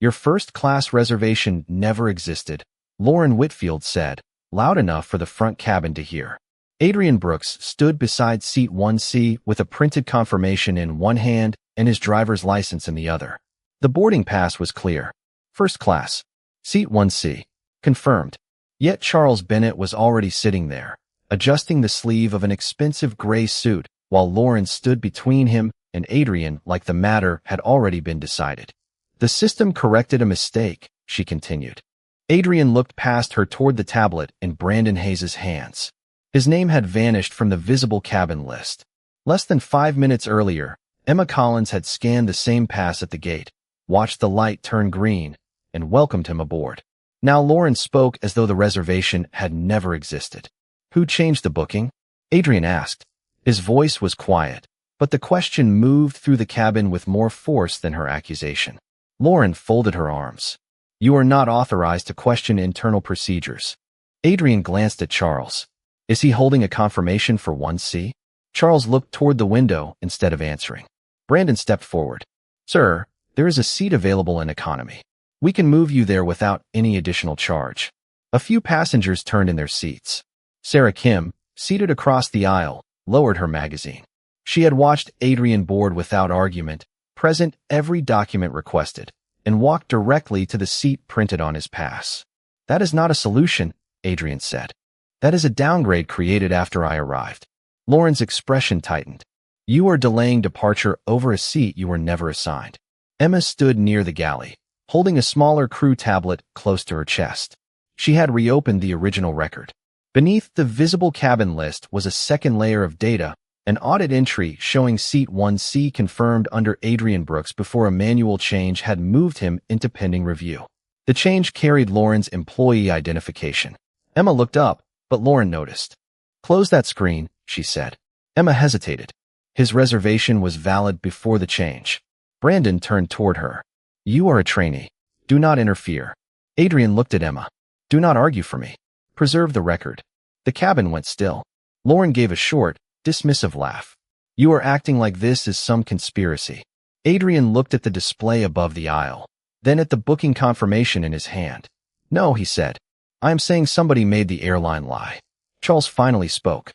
Your first-class reservation never existed, Lauren Whitfield said, loud enough for the front cabin to hear. Adrian Brooks stood beside seat 1C with a printed confirmation in one hand and his driver's license in the other. The boarding pass was clear. First class. Seat 1C. Confirmed. Yet Charles Bennett was already sitting there, adjusting the sleeve of an expensive gray suit, while Lauren stood between him and Adrian like the matter had already been decided. The system corrected a mistake, she continued. Adrian looked past her toward the tablet in Brandon Hayes's hands. His name had vanished from the visible cabin list. Less than 5 minutes earlier, Emma Collins had scanned the same pass at the gate, watched the light turn green, and welcomed him aboard. Now Lauren spoke as though the reservation had never existed. Who changed the booking? Adrian asked. His voice was quiet, but the question moved through the cabin with more force than her accusation. Lauren folded her arms. You are not authorized to question internal procedures. Adrian glanced at Charles. Is he holding a confirmation for 1C? Charles looked toward the window instead of answering. Brandon stepped forward. Sir, there is a seat available in economy. We can move you there without any additional charge. A few passengers turned in their seats. Sarah Kim, seated across the aisle, lowered her magazine. She had watched Adrian board without argument, present every document requested, and walked directly to the seat printed on his pass. That is not a solution, Adrian said. That is a downgrade created after I arrived. Lauren's expression tightened. You are delaying departure over a seat you were never assigned. Emma stood near the galley, holding a smaller crew tablet close to her chest. She had reopened the original record. Beneath the visible cabin list was a second layer of data, an audit entry showing seat 1C confirmed under Adrian Brooks before a manual change had moved him into pending review. The change carried Lauren's employee identification. Emma looked up, but Lauren noticed. Close that screen, she said. Emma hesitated. His reservation was valid before the change. Brandon turned toward her. You are a trainee. Do not interfere. Adrian looked at Emma. Do not argue for me. Preserve the record. The cabin went still. Lauren gave a short, dismissive laugh. You are acting like this is some conspiracy. Adrian looked at the display above the aisle, then at the booking confirmation in his hand. No, he said. I am saying somebody made the airline lie. Charles finally spoke.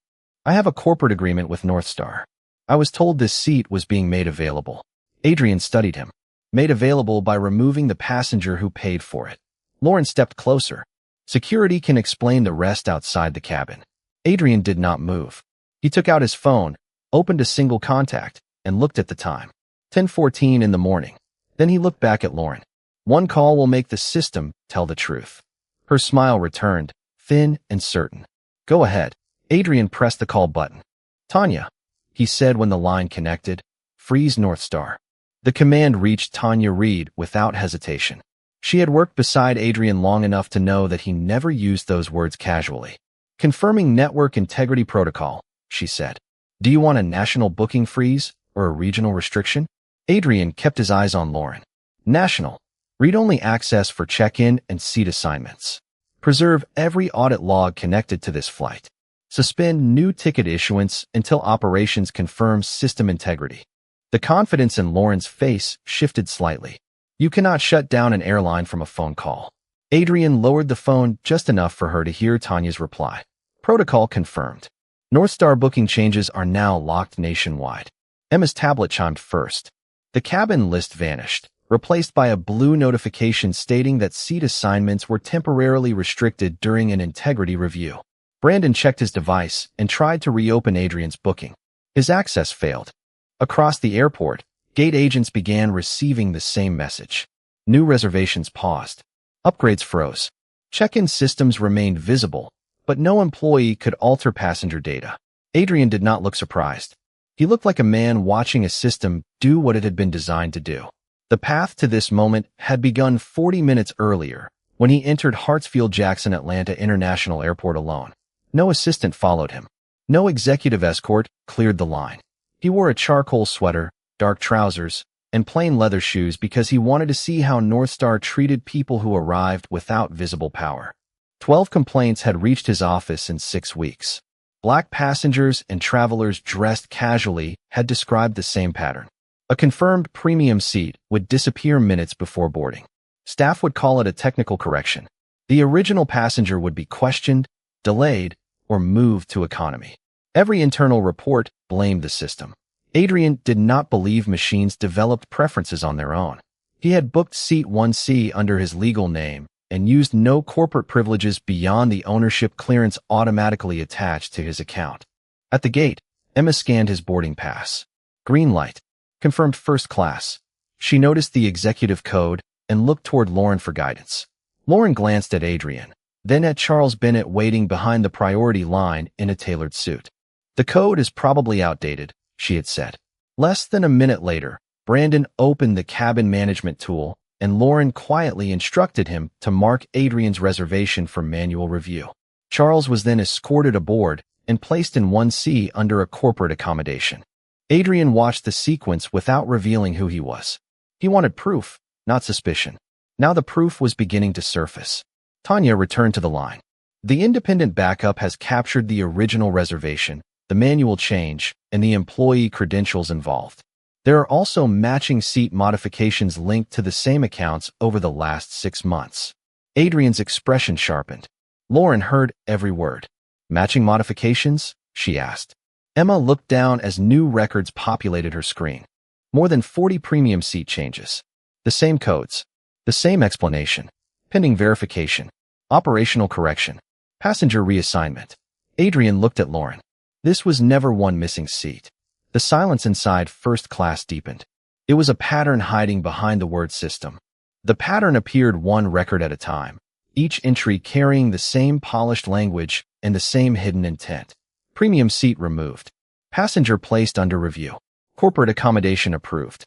I have a corporate agreement with North Star. I was told this seat was being made available. Adrian studied him. Made available by removing the passenger who paid for it. Lauren stepped closer. Security can explain the rest outside the cabin. Adrian did not move. He took out his phone, opened a single contact, and looked at the time. 10:14 in the morning. Then he looked back at Lauren. One call will make the system tell the truth. Her smile returned, thin and certain. Go ahead. Adrian pressed the call button. Tanya, he said when the line connected. Freeze North Star. The command reached Tanya Reed without hesitation. She had worked beside Adrian long enough to know that he never used those words casually. Confirming network integrity protocol, she said. Do you want a national booking freeze or a regional restriction? Adrian kept his eyes on Lauren. National. Read-only access for check-in and seat assignments. Preserve every audit log connected to this flight. Suspend new ticket issuance until operations confirms system integrity. The confidence in Lauren's face shifted slightly. You cannot shut down an airline from a phone call. Adrian lowered the phone just enough for her to hear Tanya's reply. Protocol confirmed. North Star booking changes are now locked nationwide. Emma's tablet chimed first. The cabin list vanished, replaced by a blue notification stating that seat assignments were temporarily restricted during an integrity review. Brandon checked his device and tried to reopen Adrian's booking. His access failed. Across the airport, gate agents began receiving the same message. New reservations paused. Upgrades froze. Check-in systems remained visible, but no employee could alter passenger data. Adrian did not look surprised. He looked like a man watching a system do what it had been designed to do. The path to this moment had begun 40 minutes earlier, when he entered Hartsfield-Jackson Atlanta International Airport alone. No assistant followed him. No executive escort cleared the line. He wore a charcoal sweater, dark trousers, and plain leather shoes because he wanted to see how North Star treated people who arrived without visible power. 12 complaints had reached his office in 6 weeks. Black passengers and travelers dressed casually had described the same pattern. A confirmed premium seat would disappear minutes before boarding. Staff would call it a technical correction. The original passenger would be questioned, delayed, or moved to economy. Every internal report blamed the system. Adrian did not believe machines developed preferences on their own. He had booked seat 1C under his legal name and used no corporate privileges beyond the ownership clearance automatically attached to his account. At the gate, Emma scanned his boarding pass. Green light. Confirmed first class. She noticed the executive code and looked toward Lauren for guidance. Lauren glanced at Adrian, then at Charles Bennett waiting behind the priority line in a tailored suit. The code is probably outdated, she had said. Less than a minute later, Brandon opened the cabin management tool and Lauren quietly instructed him to mark Adrian's reservation for manual review. Charles was then escorted aboard and placed in 1C under a corporate accommodation. Adrian watched the sequence without revealing who he was. He wanted proof, not suspicion. Now the proof was beginning to surface. Tanya returned to the line. The independent backup has captured the original reservation, the manual change, and the employee credentials involved. There are also matching seat modifications linked to the same accounts over the last 6 months. Adrian's expression sharpened. Lauren heard every word. Matching modifications? She asked. Emma looked down as new records populated her screen. More than 40 premium seat changes. The same codes. The same explanation. Pending verification. Operational correction. Passenger reassignment. Adrian looked at Lauren. This was never one missing seat. The silence inside first class deepened. It was a pattern hiding behind the word system. The pattern appeared one record at a time, each entry carrying the same polished language and the same hidden intent. Premium seat removed. Passenger placed under review. Corporate accommodation approved.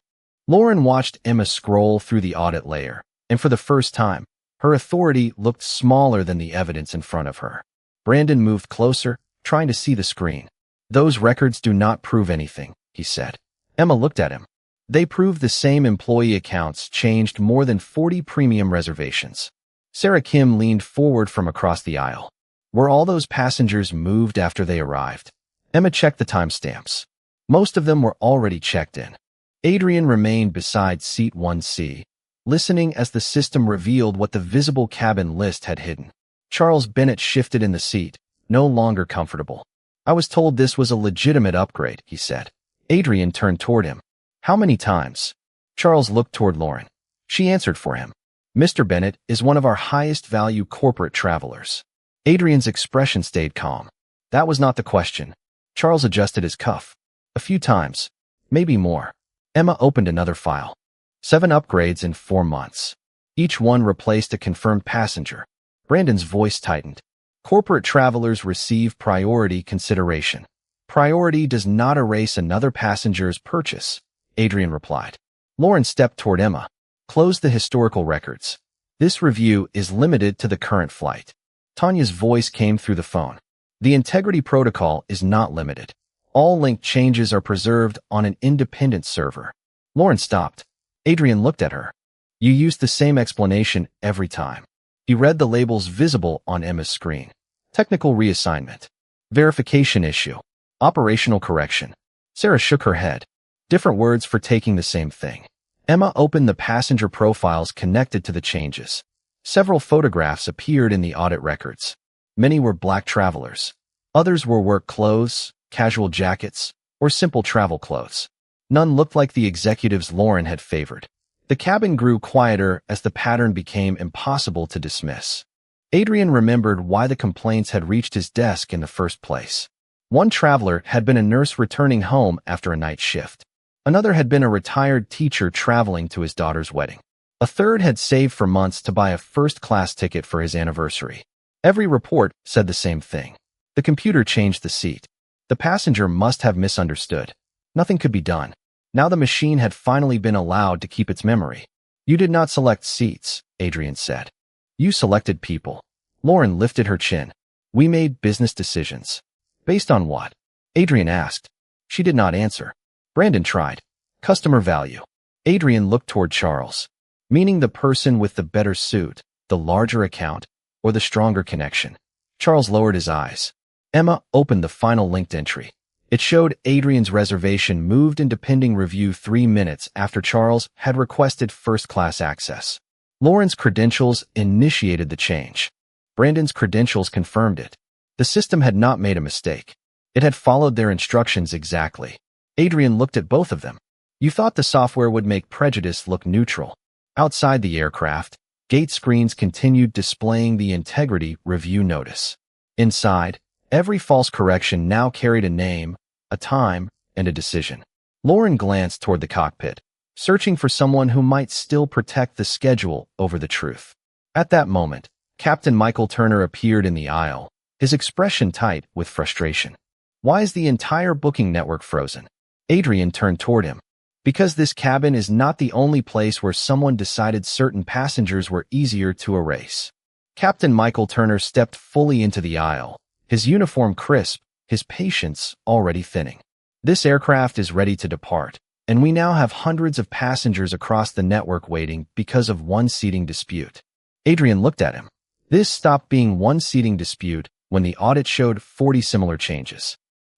Lauren watched Emma scroll through the audit layer, and for the first time, her authority looked smaller than the evidence in front of her. Brandon moved closer, trying to see the screen. Those records do not prove anything, he said. Emma looked at him. They prove the same employee accounts changed more than 40 premium reservations. Sarah Kim leaned forward from across the aisle. Were all those passengers moved after they arrived? Emma checked the timestamps. Most of them were already checked in. Adrian remained beside seat 1C, listening as the system revealed what the visible cabin list had hidden. Charles Bennett shifted in the seat, no longer comfortable. I was told this was a legitimate upgrade, he said. Adrian turned toward him. How many times? Charles looked toward Lauren. She answered for him. Mr. Bennett is one of our highest value corporate travelers. Adrian's expression stayed calm. That was not the question. Charles adjusted his cuff. A few times. Maybe more. Emma opened another file. 7 upgrades in 4 months. Each one replaced a confirmed passenger. Brandon's voice tightened. Corporate travelers receive priority consideration. Priority does not erase another passenger's purchase, Adrian replied. Lauren stepped toward Emma. Close the historical records. This review is limited to the current flight. Tanya's voice came through the phone. The integrity protocol is not limited. All linked changes are preserved on an independent server. Lauren stopped. Adrian looked at her. You used the same explanation every time. He read the labels visible on Emma's screen. Technical reassignment. Verification issue. Operational correction. Sarah shook her head. Different words for taking the same thing. Emma opened the passenger profiles connected to the changes. Several photographs appeared in the audit records. Many were black travelers. Others were work clothes, casual jackets, or simple travel clothes. None looked like the executives Lauren had favored. The cabin grew quieter as the pattern became impossible to dismiss. Adrian remembered why the complaints had reached his desk in the first place. One traveler had been a nurse returning home after a night shift. Another had been a retired teacher traveling to his daughter's wedding. A third had saved for months to buy a first-class ticket for his anniversary. Every report said the same thing. The computer changed the seat. The passenger must have misunderstood. Nothing could be done. Now the machine had finally been allowed to keep its memory. You did not select seats, Adrian said. You selected people. Lauren lifted her chin. We made business decisions. Based on what? Adrian asked. She did not answer. Brandon tried. Customer value. Adrian looked toward Charles. Meaning the person with the better suit, the larger account, or the stronger connection. Charles lowered his eyes. Emma opened the final linked entry. It showed Adrian's reservation moved into pending review 3 minutes after Charles had requested first-class access. Lauren's credentials initiated the change. Brandon's credentials confirmed it. The system had not made a mistake. It had followed their instructions exactly. Adrian looked at both of them. You thought the software would make prejudice look neutral. Outside the aircraft, gate screens continued displaying the integrity review notice. Inside, every false correction now carried a name, a time, and a decision. Lauren glanced toward the cockpit, searching for someone who might still protect the schedule over the truth. At that moment, Captain Michael Turner appeared in the aisle, his expression tight with frustration. Why is the entire booking network frozen? Adrian turned toward him. Because this cabin is not the only place where someone decided certain passengers were easier to erase. Captain Michael Turner stepped fully into the aisle, his uniform crisp, his patience already thinning. This aircraft is ready to depart, and we now have hundreds of passengers across the network waiting because of one seating dispute. Adrian looked at him. This stopped being one seating dispute when the audit showed 40 similar changes.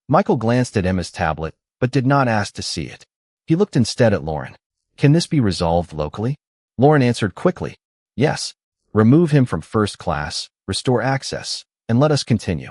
Michael glanced at Emma's tablet, but did not ask to see it. He looked instead at Lauren. Can this be resolved locally? Lauren answered quickly. Yes. Remove him from first class, restore access, and let us continue.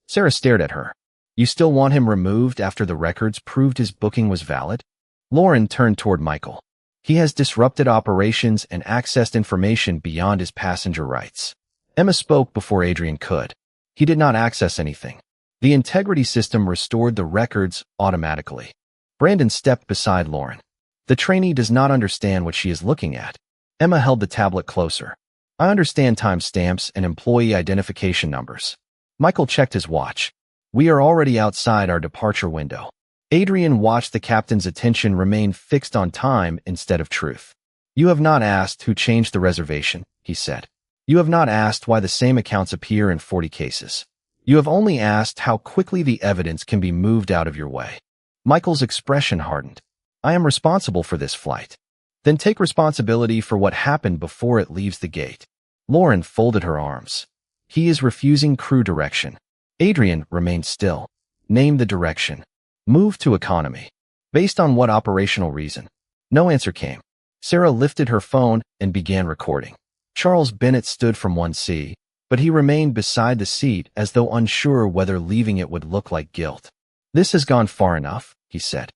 Sarah stared at her. You still want him removed after the records proved his booking was valid? Lauren turned toward Michael. He has disrupted operations and accessed information beyond his passenger rights. Emma spoke before Adrian could. He did not access anything. The integrity system restored the records automatically. Brandon stepped beside Lauren. The trainee does not understand what she is looking at. Emma held the tablet closer. I understand timestamps and employee identification numbers. Michael checked his watch. We are already outside our departure window. Adrian watched the captain's attention remain fixed on time instead of truth. You have not asked who changed the reservation, he said. You have not asked why the same accounts appear in 40 cases. You have only asked how quickly the evidence can be moved out of your way. Michael's expression hardened. I am responsible for this flight. Then take responsibility for what happened before it leaves the gate. Lauren folded her arms. He is refusing crew direction. Adrian remained still. Name the direction. Move to economy. Based on what operational reason? No answer came. Sarah lifted her phone and began recording. Charles Bennett stood from 1C, but he remained beside the seat as though unsure whether leaving it would look like guilt. This has gone far enough, he said.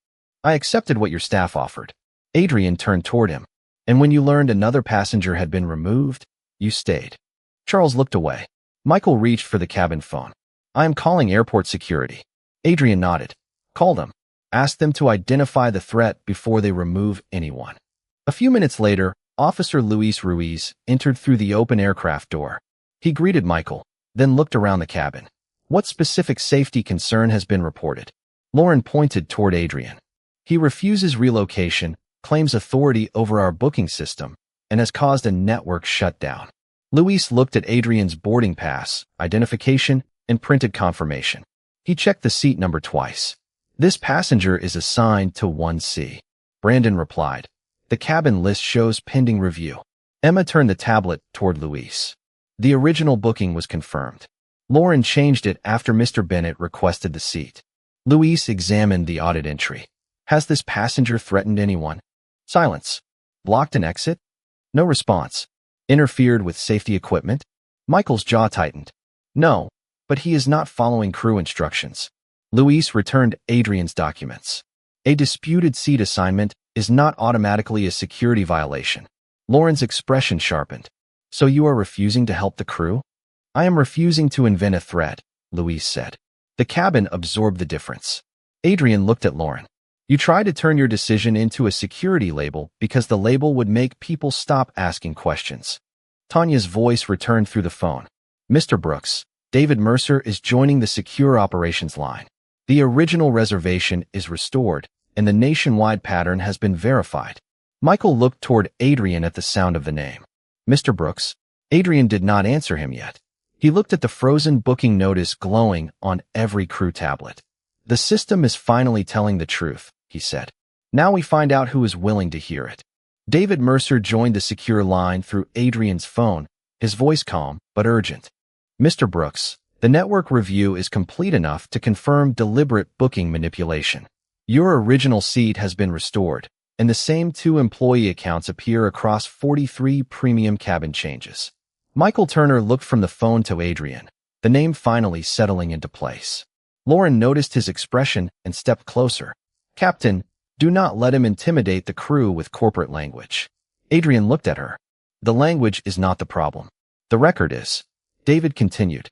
I accepted what your staff offered. Adrian turned toward him. And when you learned another passenger had been removed, you stayed. Charles looked away. Michael reached for the cabin phone. I am calling airport security. Adrian nodded. Call them. Ask them to identify the threat before they remove anyone. A few minutes later, Officer Luis Ruiz entered through the open aircraft door. He greeted Michael, then looked around the cabin. What specific safety concern has been reported? Lauren pointed toward Adrian. He refuses relocation, claims authority over our booking system, and has caused a network shutdown. Luis looked at Adrian's boarding pass, identification, and printed confirmation. He checked the seat number twice. This passenger is assigned to 1C. Brandon replied. The cabin list shows pending review. Emma turned the tablet toward Luis. The original booking was confirmed. Lauren changed it after Mr. Bennett requested the seat. Luis examined the audit entry. Has this passenger threatened anyone? Silence. Blocked an exit? No response. Interfered with safety equipment? Michael's jaw tightened. No, but he is not following crew instructions. Luis returned Adrian's documents. A disputed seat assignment is not automatically a security violation. Lauren's expression sharpened. So you are refusing to help the crew? I am refusing to invent a threat, Luis said. The cabin absorbed the difference. Adrian looked at Lauren. You tried to turn your decision into a security label because the label would make people stop asking questions. Tanya's voice returned through the phone. Mr. Brooks, David Mercer is joining the secure operations line. The original reservation is restored, and the nationwide pattern has been verified. Michael looked toward Adrian at the sound of the name. Mr. Brooks? Adrian did not answer him yet. He looked at the frozen booking notice glowing on every crew tablet. The system is finally telling the truth, he said. Now we find out who is willing to hear it. David Mercer joined the secure line through Adrian's phone, his voice calm but urgent. Mr. Brooks, the network review is complete enough to confirm deliberate booking manipulation. Your original seat has been restored, and the same 2 employee accounts appear across 43 premium cabin changes. Michael Turner looked from the phone to Adrian, the name finally settling into place. Lauren noticed his expression and stepped closer. "Captain, do not let him intimidate the crew with corporate language." Adrian looked at her. "The language is not the problem. The record is." David continued.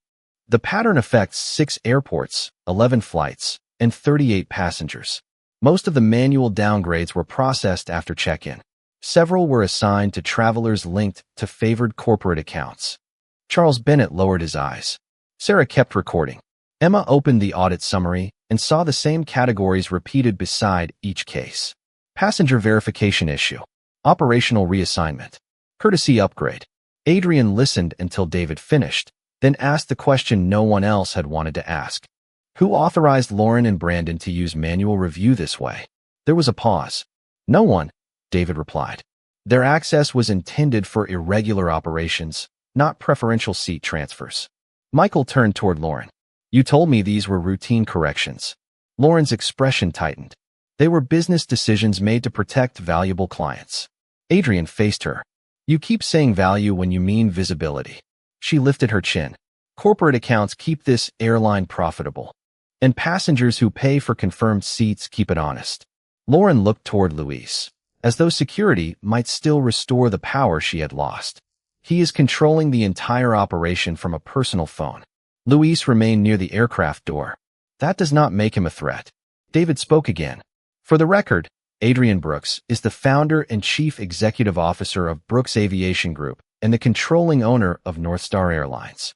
"The pattern affects 6 airports, 11 flights, and 38 passengers. Most of the manual downgrades were processed after check-in. Several were assigned to travelers linked to favored corporate accounts." Charles Bennett lowered his eyes. Sarah kept recording. Emma opened the audit summary and saw the same categories repeated beside each case. Passenger verification issue. Operational reassignment. Courtesy upgrade. Adrian listened until David finished, then asked the question no one else had wanted to ask. Who authorized Lauren and Brandon to use manual review this way? There was a pause. No one, David replied. Their access was intended for irregular operations, not preferential seat transfers. Michael turned toward Lauren. You told me these were routine corrections. Lauren's expression tightened. They were business decisions made to protect valuable clients. Adrian faced her. You keep saying value when you mean visibility. She lifted her chin. Corporate accounts keep this airline profitable. And passengers who pay for confirmed seats keep it honest. Lauren looked toward Luis, as though security might still restore the power she had lost. He is controlling the entire operation from a personal phone. Luis remained near the aircraft door. That does not make him a threat. David spoke again. For the record, Adrian Brooks is the founder and chief executive officer of Brooks Aviation Group and the controlling owner of North Star Airlines.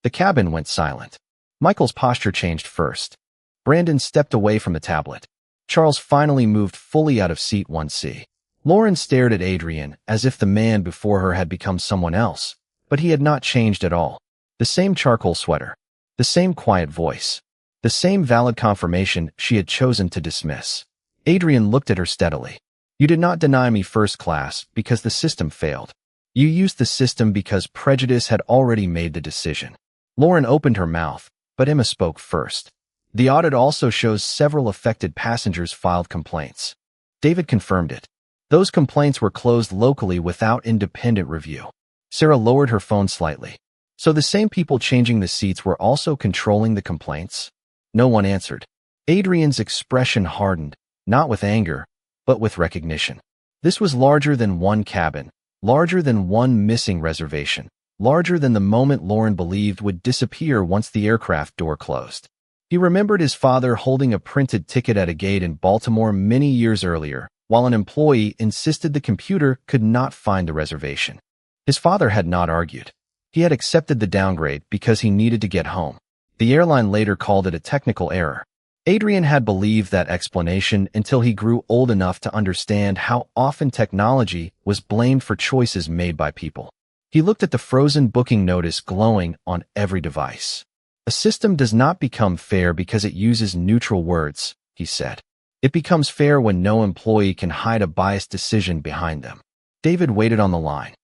The cabin went silent. Michael's posture changed first. Brandon stepped away from the tablet. Charles finally moved fully out of seat 1C. Lauren stared at Adrian as if the man before her had become someone else, but he had not changed at all. The same charcoal sweater, the same quiet voice, the same valid confirmation she had chosen to dismiss. Adrian looked at her steadily. You did not deny me first class because the system failed. You used the system because prejudice had already made the decision. Lauren opened her mouth, but Emma spoke first. The audit also shows several affected passengers filed complaints. David confirmed it. Those complaints were closed locally without independent review. Sarah lowered her phone slightly. So the same people changing the seats were also controlling the complaints? No one answered. Adrian's expression hardened, not with anger, but with recognition. This was larger than one cabin, larger than one missing reservation, larger than the moment Lauren believed would disappear once the aircraft door closed. He remembered his father holding a printed ticket at a gate in Baltimore many years earlier, while an employee insisted the computer could not find the reservation. His father had not argued. He had accepted the downgrade because he needed to get home. The airline later called it a technical error. Adrian had believed that explanation until he grew old enough to understand how often technology was blamed for choices made by people. He looked at the frozen booking notice glowing on every device. A system does not become fair because it uses neutral words, he said. It becomes fair when no employee can hide a biased decision behind them. David waited on the line.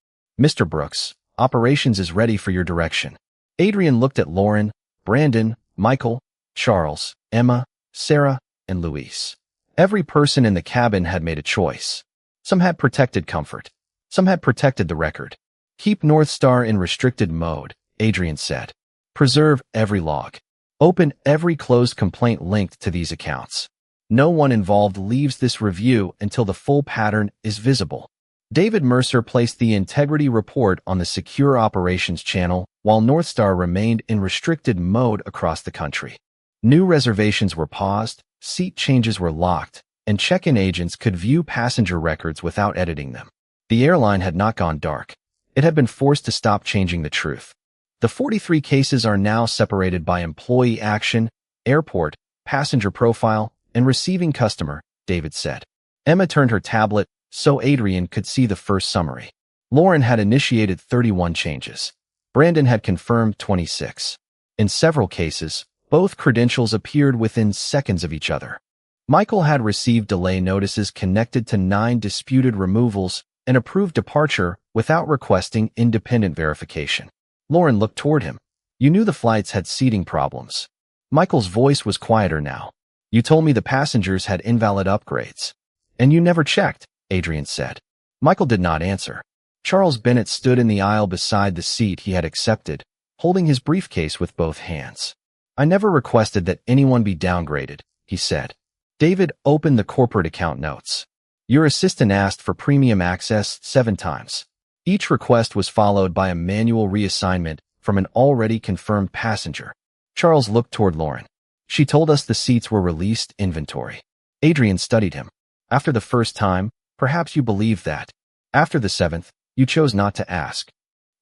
Mr. Brooks, operations is ready for your direction. Adrian looked at Lauren, Brandon, Michael, Charles, Emma, Sarah, and Luis. Every person in the cabin had made a choice. Some had protected comfort. Some had protected the record. Keep North Star in restricted mode, Adrian said. Preserve every log. Open every closed complaint linked to these accounts. No one involved leaves this review until the full pattern is visible. David Mercer placed the integrity report on the Secure Operations channel while North Star remained in restricted mode across the country. New reservations were paused, seat changes were locked, and check-in agents could view passenger records without editing them. The airline had not gone dark. It had been forced to stop changing the truth. The 43 cases are now separated by employee action, airport, passenger profile, and receiving customer, David said. Emma turned her tablet so Adrian could see the first summary. Lauren had initiated 31 changes. Brandon had confirmed 26. In several cases, both credentials appeared within seconds of each other. Michael had received delay notices connected to 9 disputed removals and approved departure without requesting independent verification. Lauren looked toward him. You knew the flights had seating problems. Michael's voice was quieter now. You told me the passengers had invalid upgrades. And you never checked, Adrian said. Michael did not answer. Charles Bennett stood in the aisle beside the seat he had accepted, holding his briefcase with both hands. I never requested that anyone be downgraded, he said. David opened the corporate account notes. Your assistant asked for premium access 7 times. Each request was followed by a manual reassignment from an already confirmed passenger. Charles looked toward Lauren. She told us the seats were released inventory. Adrian studied him. After the first time, perhaps you believed that. After the 7th, you chose not to ask.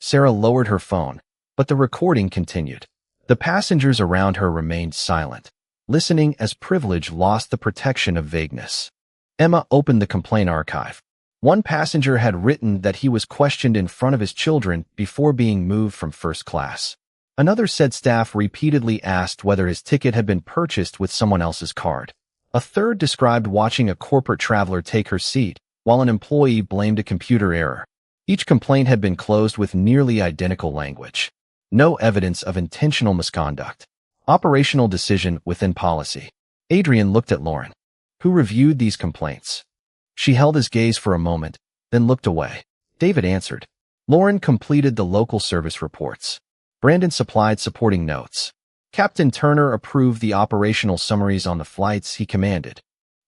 Sarah lowered her phone, but the recording continued. The passengers around her remained silent, listening as privilege lost the protection of vagueness. Emma opened the complaint archive. One passenger had written that he was questioned in front of his children before being moved from first class. Another said staff repeatedly asked whether his ticket had been purchased with someone else's card. A third described watching a corporate traveler take her seat, while an employee blamed a computer error. Each complaint had been closed with nearly identical language. No evidence of intentional misconduct. Operational decision within policy. Adrian looked at Lauren, who reviewed these complaints. She held his gaze for a moment, then looked away. David answered. Lauren completed the local service reports. Brandon supplied supporting notes. Captain Turner approved the operational summaries on the flights he commanded.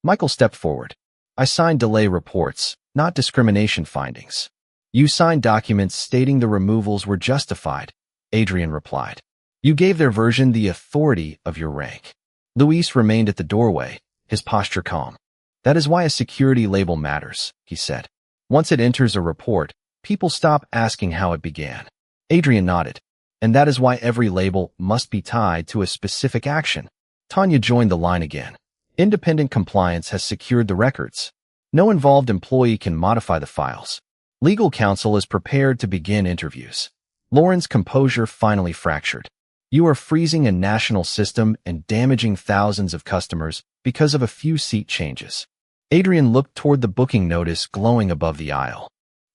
Michael stepped forward. I signed delay reports, not discrimination findings. You signed documents stating the removals were justified, Adrian replied. You gave their version the authority of your rank. Luis remained at the doorway, his posture calm. That is why a security label matters, he said. Once it enters a report, people stop asking how it began. Adrian nodded. And that is why every label must be tied to a specific action. Tanya joined the line again. Independent compliance has secured the records. No involved employee can modify the files. Legal counsel is prepared to begin interviews. Lauren's composure finally fractured. You are freezing a national system and damaging thousands of customers because of a few seat changes. Adrian looked toward the booking notice glowing above the aisle.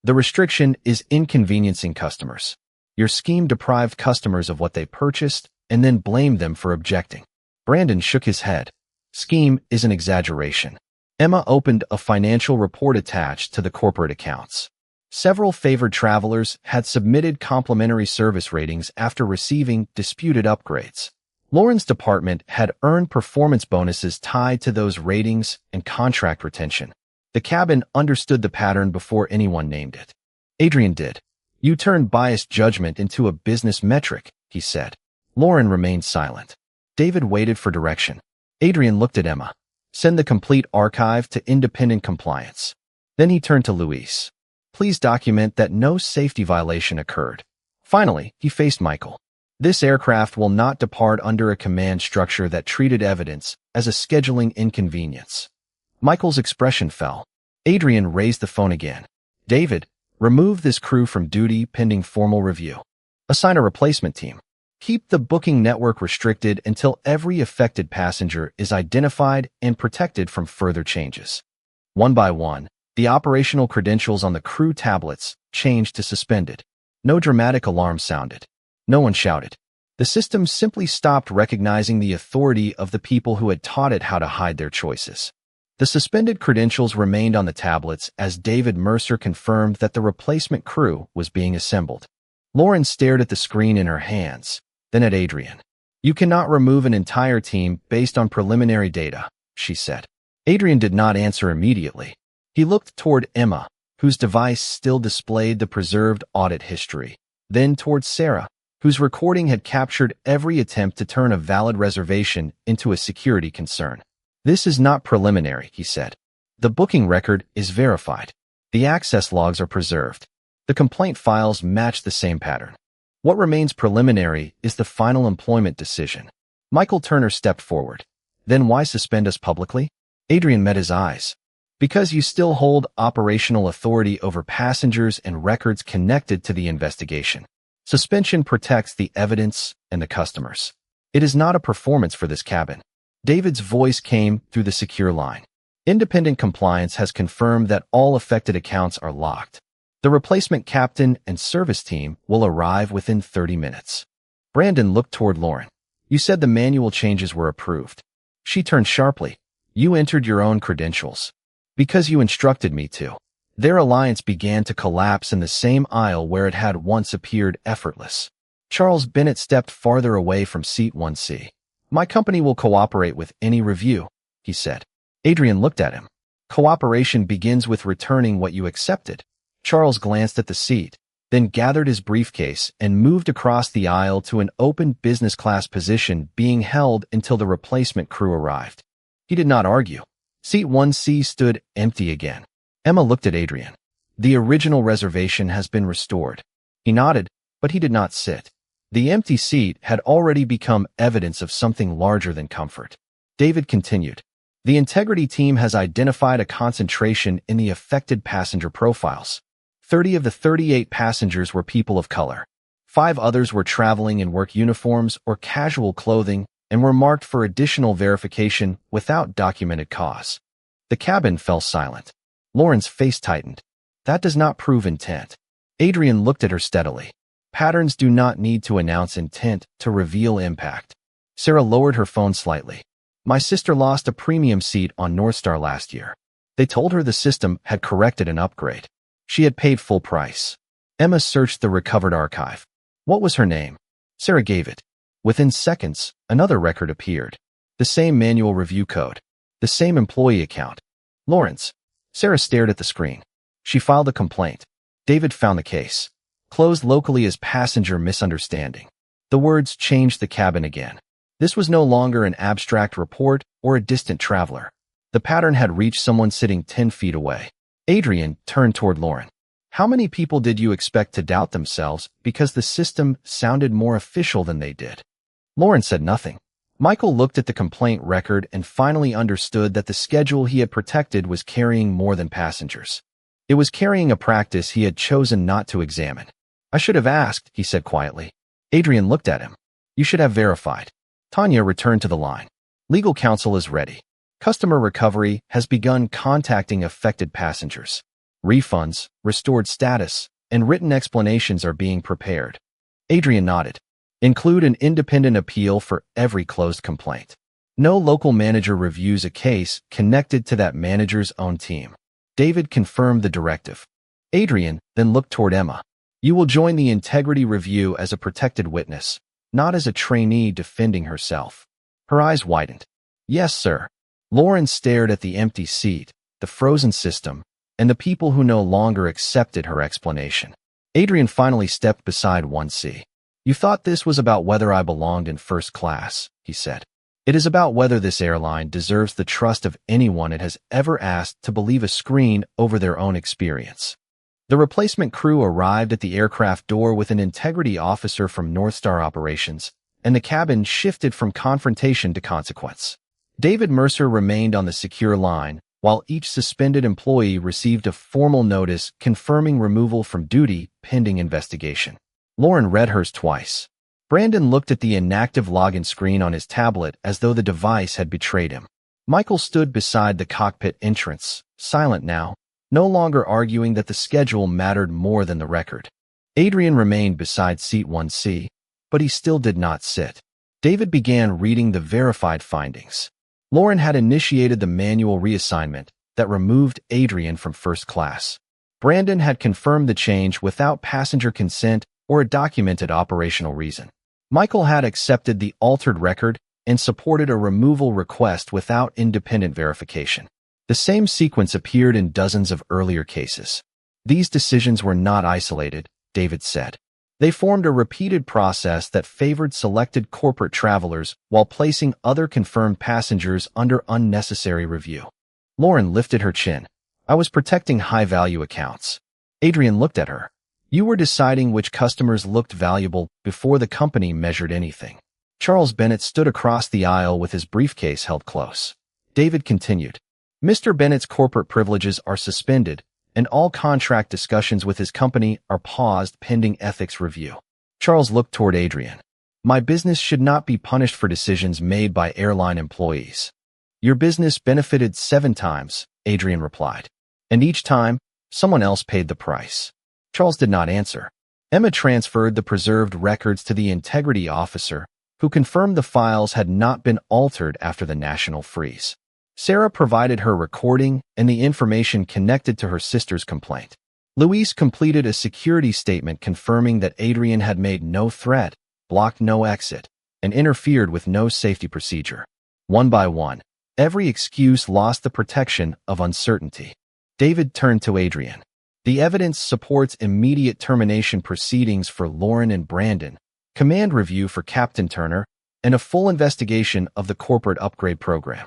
The restriction is inconveniencing customers. Your scheme deprived customers of what they purchased and then blamed them for objecting. Brandon shook his head. Scheme is an exaggeration. Emma opened a financial report attached to the corporate accounts. Several favored travelers had submitted complimentary service ratings after receiving disputed upgrades. Lauren's department had earned performance bonuses tied to those ratings and contract retention. The cabin understood the pattern before anyone named it. Adrian did. You turned biased judgment into a business metric, he said. Lauren remained silent. David waited for direction. Adrian looked at Emma. Send the complete archive to independent compliance. Then he turned to Luis. Please document that no safety violation occurred. Finally, he faced Michael. This aircraft will not depart under a command structure that treated evidence as a scheduling inconvenience. Michael's expression fell. Adrian raised the phone again. David, remove this crew from duty pending formal review. Assign a replacement team. Keep the booking network restricted until every affected passenger is identified and protected from further changes. One by one, the operational credentials on the crew tablets changed to suspended. No dramatic alarm sounded. No one shouted. The system simply stopped recognizing the authority of the people who had taught it how to hide their choices. The suspended credentials remained on the tablets as David Mercer confirmed that the replacement crew was being assembled. Lauren stared at the screen in her hands, then at Adrian. You cannot remove an entire team based on preliminary data, she said. Adrian did not answer immediately. He looked toward Emma, whose device still displayed the preserved audit history, then toward Sarah, whose recording had captured every attempt to turn a valid reservation into a security concern. This is not preliminary, he said. The booking record is verified. The access logs are preserved. The complaint files match the same pattern. What remains preliminary is the final employment decision. Michael Turner stepped forward. Then why suspend us publicly? Adrian met his eyes. Because you still hold operational authority over passengers and records connected to the investigation. Suspension protects the evidence and the customers. It is not a performance for this cabin. David's voice came through the secure line. Independent compliance has confirmed that all affected accounts are locked. The replacement captain and service team will arrive within 30 minutes. Brandon looked toward Lauren. You said the manual changes were approved. She turned sharply. You entered your own credentials. Because you instructed me to. Their alliance began to collapse in the same aisle where it had once appeared effortless. Charles Bennett stepped farther away from seat 1C. My company will cooperate with any review, he said. Adrian looked at him. Cooperation begins with returning what you accepted. Charles glanced at the seat, then gathered his briefcase and moved across the aisle to an open business class position being held until the replacement crew arrived. He did not argue. Seat 1C stood empty again. Emma looked at Adrian. The original reservation has been restored. He nodded, but he did not sit. The empty seat had already become evidence of something larger than comfort. David continued. The integrity team has identified a concentration in the affected passenger profiles. 30 of the 38 passengers were people of color. 5 others were traveling in work uniforms or casual clothing and were marked for additional verification without documented cause. The cabin fell silent. Lauren's face tightened. That does not prove intent. Adrian looked at her steadily. Patterns do not need to announce intent to reveal impact. Sarah lowered her phone slightly. My sister lost a premium seat on Northstar last year. They told her the system had corrected an upgrade. She had paid full price. Emma searched the recovered archive. What was her name? Sarah gave it. Within seconds, another record appeared. The same manual review code. The same employee account. Lawrence. Sarah stared at the screen. She filed a complaint. David found the case. Closed locally as passenger misunderstanding. The words changed the cabin again. This was no longer an abstract report or a distant traveler. The pattern had reached someone sitting 10 feet away. Adrian turned toward Lauren. How many people did you expect to doubt themselves because the system sounded more official than they did? Lauren said nothing. Michael looked at the complaint record and finally understood that the schedule he had protected was carrying more than passengers. It was carrying a practice he had chosen not to examine. I should have asked, he said quietly. Adrian looked at him. You should have verified. Tanya returned to the line. Legal counsel is ready. Customer recovery has begun contacting affected passengers. Refunds, restored status, and written explanations are being prepared. Adrian nodded. Include an independent appeal for every closed complaint. No local manager reviews a case connected to that manager's own team. David confirmed the directive. Adrian then looked toward Emma. You will join the integrity review as a protected witness, not as a trainee defending herself. Her eyes widened. Yes, sir. Lauren stared at the empty seat, the frozen system, and the people who no longer accepted her explanation. Adrian finally stepped beside 1C. You thought this was about whether I belonged in first class, he said. It is about whether this airline deserves the trust of anyone it has ever asked to believe a screen over their own experience. The replacement crew arrived at the aircraft door with an integrity officer from Northstar Operations, and the cabin shifted from confrontation to consequence. David Mercer remained on the secure line, while each suspended employee received a formal notice confirming removal from duty pending investigation. Lauren read hers twice. Brandon looked at the inactive login screen on his tablet as though the device had betrayed him. Michael stood beside the cockpit entrance, silent now, no longer arguing that the schedule mattered more than the record. Adrian remained beside seat 1C, but he still did not sit. David began reading the verified findings. Lauren had initiated the manual reassignment that removed Adrian from first class. Brandon had confirmed the change without passenger consent or a documented operational reason. Michael had accepted the altered record and supported a removal request without independent verification. The same sequence appeared in dozens of earlier cases. These decisions were not isolated, David said. They formed a repeated process that favored selected corporate travelers while placing other confirmed passengers under unnecessary review. Lauren lifted her chin. I was protecting high-value accounts. Adrian looked at her. You were deciding which customers looked valuable before the company measured anything. Charles Bennett stood across the aisle with his briefcase held close. David continued. Mr. Bennett's corporate privileges are suspended, and all contract discussions with his company are paused pending ethics review. Charles looked toward Adrian. My business should not be punished for decisions made by airline employees. Your business benefited 7 times, Adrian replied. And each time, someone else paid the price. Charles did not answer. Emma transferred the preserved records to the integrity officer, who confirmed the files had not been altered after the national freeze. Sarah provided her recording and the information connected to her sister's complaint. Louise completed a security statement confirming that Adrian had made no threat, blocked no exit, and interfered with no safety procedure. One by one, every excuse lost the protection of uncertainty. David turned to Adrian. The evidence supports immediate termination proceedings for Lauren and Brandon, command review for Captain Turner, and a full investigation of the corporate upgrade program.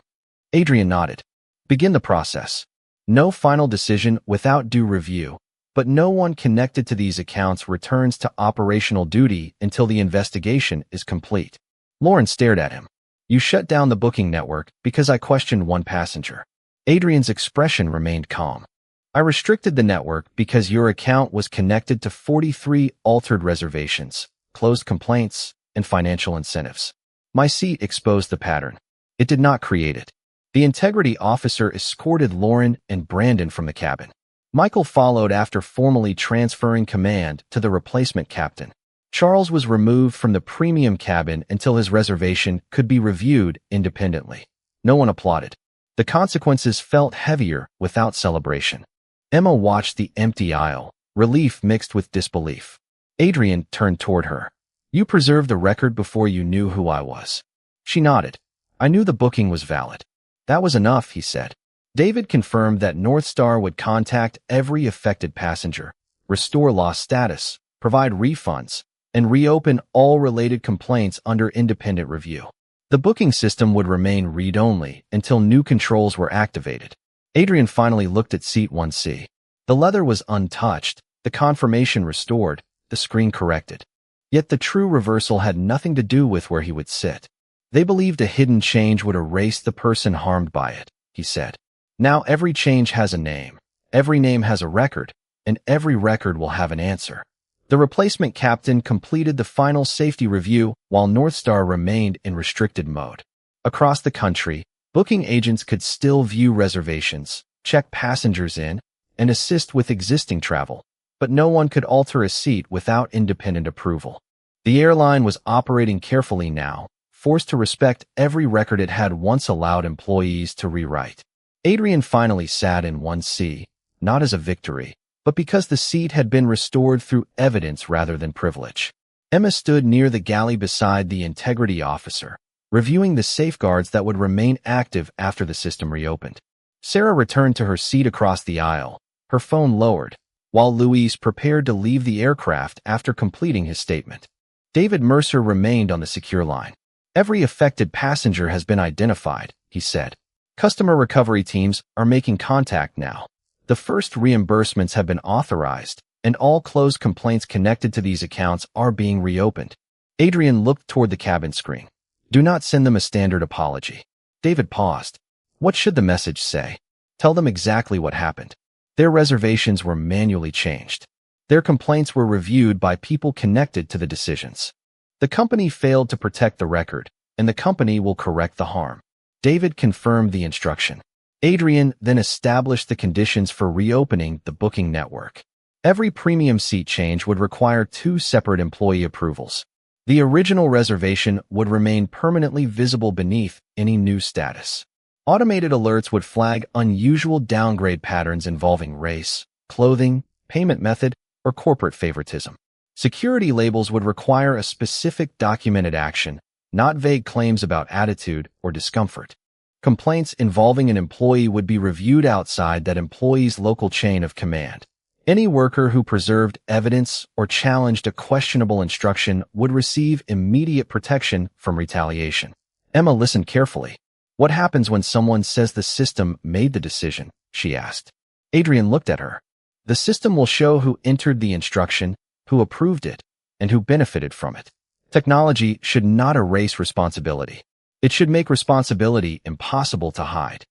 Adrian nodded. Begin the process. No final decision without due review, but no one connected to these accounts returns to operational duty until the investigation is complete. Lauren stared at him. You shut down the booking network because I questioned one passenger. Adrian's expression remained calm. I restricted the network because your account was connected to 43 altered reservations, closed complaints, and financial incentives. My seat exposed the pattern. It did not create it. The integrity officer escorted Lauren and Brandon from the cabin. Michael followed after formally transferring command to the replacement captain. Charles was removed from the premium cabin until his reservation could be reviewed independently. No one applauded. The consequences felt heavier without celebration. Emma watched the empty aisle, relief mixed with disbelief. Adrian turned toward her. You preserved the record before you knew who I was. She nodded. I knew the booking was valid. That was enough, he said. David confirmed that North Star would contact every affected passenger, restore lost status, provide refunds, and reopen all related complaints under independent review. The booking system would remain read-only until new controls were activated. Adrian finally looked at seat 1C. The leather was untouched, the confirmation restored, the screen corrected. Yet the true reversal had nothing to do with where he would sit. They believed a hidden change would erase the person harmed by it, he said. Now every change has a name, every name has a record, and every record will have an answer. The replacement captain completed the final safety review while North Star remained in restricted mode. Across the country, booking agents could still view reservations, check passengers in, and assist with existing travel, but no one could alter a seat without independent approval. The airline was operating carefully now, forced to respect every record it had once allowed employees to rewrite. Adrian finally sat in 1C, not as a victory, but because the seat had been restored through evidence rather than privilege. Emma stood near the galley beside the integrity officer, reviewing the safeguards that would remain active after the system reopened. Sarah returned to her seat across the aisle, her phone lowered, while Louise prepared to leave the aircraft after completing his statement. David Mercer remained on the secure line. Every affected passenger has been identified, he said. Customer recovery teams are making contact now. The first reimbursements have been authorized, and all closed complaints connected to these accounts are being reopened. Adrian looked toward the cabin screen. Do not send them a standard apology. David paused. What should the message say? Tell them exactly what happened. Their reservations were manually changed. Their complaints were reviewed by people connected to the decisions. The company failed to protect the record, and the company will correct the harm. David confirmed the instruction. Adrian then established the conditions for reopening the booking network. Every premium seat change would require 2 separate employee approvals. The original reservation would remain permanently visible beneath any new status. Automated alerts would flag unusual downgrade patterns involving race, clothing, payment method, or corporate favoritism. Security labels would require a specific documented action, not vague claims about attitude or discomfort. Complaints involving an employee would be reviewed outside that employee's local chain of command. Any worker who preserved evidence or challenged a questionable instruction would receive immediate protection from retaliation. Emma listened carefully. What happens when someone says the system made the decision? She asked. Adrian looked at her. The system will show who entered the instruction, who approved it, and who benefited from it. Technology should not erase responsibility. It should make responsibility impossible to hide.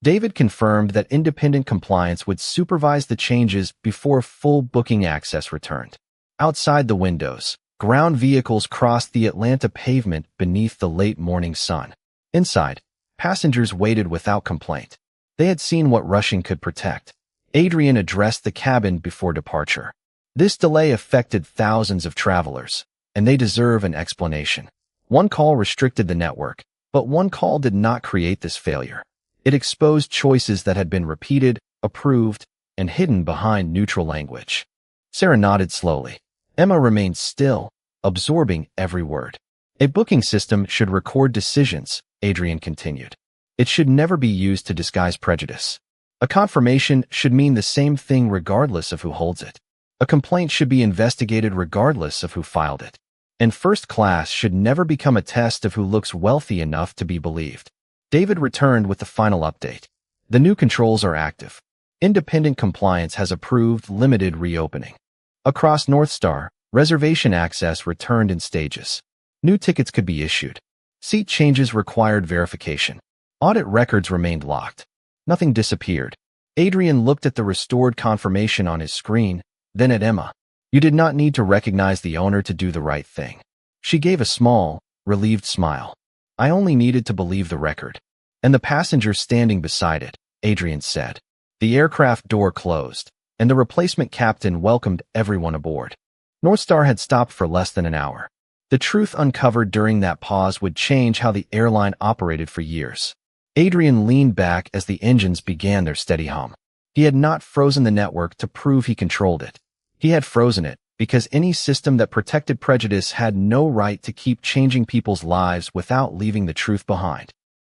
David confirmed that independent compliance would supervise the changes before full booking access returned. Outside the windows, ground vehicles crossed the Atlanta pavement beneath the late morning sun. Inside, passengers waited without complaint. They had seen what rushing could protect. Adrian addressed the cabin before departure. This delay affected thousands of travelers, and they deserve an explanation. One call restricted the network, but one call did not create this failure. It exposed choices that had been repeated, approved, and hidden behind neutral language. Sarah nodded slowly. Emma remained still, absorbing every word. A booking system should record decisions, Adrian continued. It should never be used to disguise prejudice. A confirmation should mean the same thing regardless of who holds it. A complaint should be investigated regardless of who filed it. And first class should never become a test of who looks wealthy enough to be believed. David returned with the final update. The new controls are active. Independent compliance has approved limited reopening. Across North Star, reservation access returned in stages. New tickets could be issued. Seat changes required verification. Audit records remained locked. Nothing disappeared. Adrian looked at the restored confirmation on his screen, then at Emma. You did not need to recognize the owner to do the right thing. She gave a small, relieved smile. I only needed to believe the record. And the passenger standing beside it, Adrian said. The aircraft door closed, and the replacement captain welcomed everyone aboard. North Star had stopped for less than an hour. The truth uncovered during that pause would change how the airline operated for years. Adrian leaned back as the engines began their steady hum. He had not frozen the network to prove he controlled it. He had frozen it because any system that protected prejudice had no right to keep changing people's lives without leaving the truth behind.